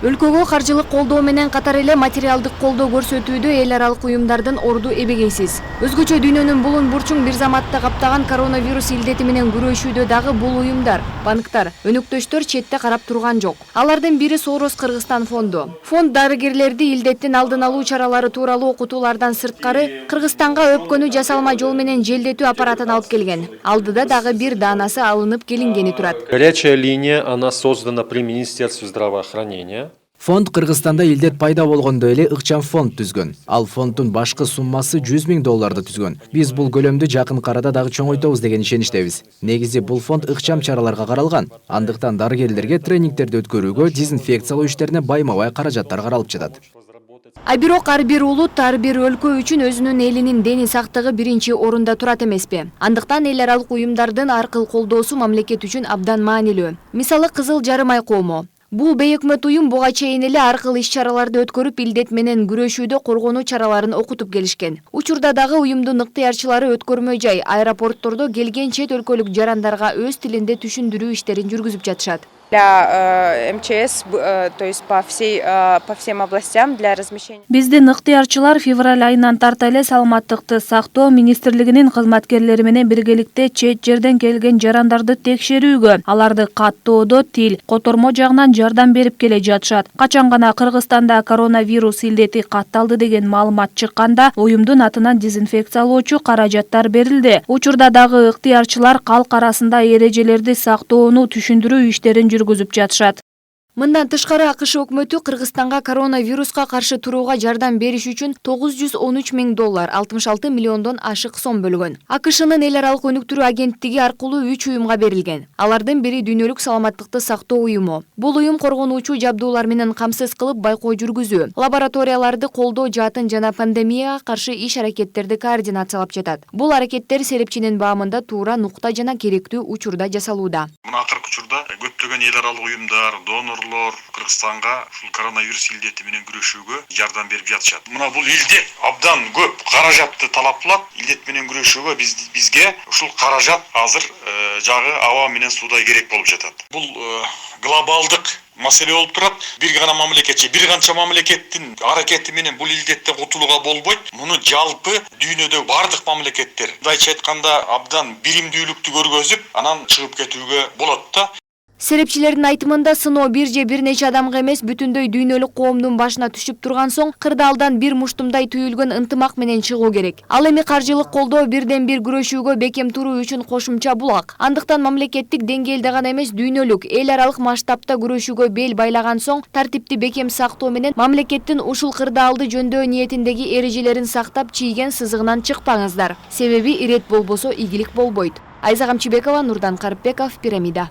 Өлкөгө каржылык колдоо менен катар эле материалдык колдоо көрсөтүүдө эл аралык уюмдардын орду эбегейсиз. Өзгөчө дүйнөнүн булун бурчуң бир заматта каптаган коронавирус илдети менен күрөшүүдө дагы бул уюмдар, банктар, өнөктөштөр четте карап турган жок. Алардын бири Soros Кыргызстан фонду. Фонд дарыгерлерди илдеттин алдын алуу чаралары тууралуу окутуулардан сырткары Кыргызстанга өпкөнү жасалма жол менен желдетүү аппаратын алып келген. Алдыда дагы бир даанасы алынып келингени турат. Горячая линия, она создана при Министерстве здравоохранения. Фонд Кыргызстанда илдет пайда болгондо эле ыкчам фонд түзгөн. Ал фонддун башкы суммасы $100 000 түзгөн. Биз бул көлөмдү жакын арада дагы чоңойтобуз деген ишеничтебиз. Негизи бул фонд ыкчам чараларга каралган. Андыктан дарыгерлерге тренингтерди өткөрүүгө, дезинфекциялоо иштерине байма-бай каражаттар каралып жатат. А бирок ар бир улут, ар бир өлкө үчүн өзүнүн элинин дени сактыгы биринчи орунда турат эмеспи? Андыктан эл аралык уюмдардын аркыл колдоосу мамлекет үчүн абдан маанилүү. Мисалы Кызыл Жарым ай коому. Бул бейөкмөт уюм буга чейин эле аркыл иш-чараларды өткөрүп, илдет менен күрөшүүдө коргонуу чараларын окутуп келишкен. Учурда дагы уюмдун ыктыярчылары өткөрмө жай, аэропорттордо келген чет өлкөлүк жарандарга өз тилинде түшүндүрүү иштерин жүргүзүп жатышат. Для МЧС, то есть по всем областям для размещения. Биздин ыктыярчылар февраль айынан тарта эле саламаттыкты сактоо министрлигинин кызматкерлери менен биргеликте чет жерден келген жарандарды текшерүүгө, аларды каттоодо тил, котормо жагынан жардам берип келе жатышат. Качан гана Кыргызстанда коронавирус илдети катталды деген маалымат чыкканда, уюмдун атынан дезинфекциялоочу каражаттар берилди. Учурда дагы ыктыярчылар калк арасында эрежелерди сактоону түшүндүрүү иштерин жүргүзүп жатышат. Мындан тышкары АКШ өкмөтү Кыргызстанга коронавируска каршы турууга жардам бериш үчүн $913 000, $66 миллиондон ашык сом бөлгөн. АКШнын эл аралык өнүктүрүү агенттиги аркылуу 3 уюмга берилген. Алардын бири дүйнөлүк саламаттыкты сактоо уюму. Бул уюм коргонуучу жабдуулар менен камсыз кылып байкоо жүргүзүү, лабораторияларды колдоо жаатын жана пандемияга каршы иш-аракеттерди координациялап жатат. Бул аракеттер серепчинин баамында туура нукта жана керектүү учурда жасалууда. Мына акыркы учурда көптөгөн эл аралык уюмдар, донорлор Кыргызстанга ушул коронавирус илдети менен күрөшүүгө жардам берип жатышат. Мына бул илдет абдан көп каражатты талап кылат. Илдет менен күрөшүүгө бизге ушул каражат азыр жагы аба менен суудай керек болуп жатат. Бул глобалдык маселе болуп турат. Бир гана мамлекет же бир канча мамлекеттин аракети менен бул илдеттен кутулууга болбойт. Муну жалпы дүйнөдө бардык мамлекеттер, мындайча айтканда, абдан биримдүүлүктү көргөзүп, анан чыгып кетүүгө болот да. Серепчилердин айтымында сыноо бир же бир нече адамга эмес, бүтүндөй дүйнөлүк коомдун башына түшүп турган соң, кырдаалдан бир муштумдай түйүлгөн ынтымак менен чыгуу керек. Ал эми каржылык колдоо бирден бир күрөшүүгө бекем туруу үчүн кошумча булак. Андыктан мамлекеттик деңгээлде гана эмес, дүйнөлүк, эл аралык масштабта күрөшүүгө бел байлаган соң, тартипти бекем сактоо менен мамлекеттин ушул кырдаалды жөндөө ниетиндеги эрежелерин сактап, чийген сызыгынан чыкпаңыздар. Себеби ирет болбосо игилик болбойт. Айза Камчыбекова, Нурдан Карыпбеков, Пирамида.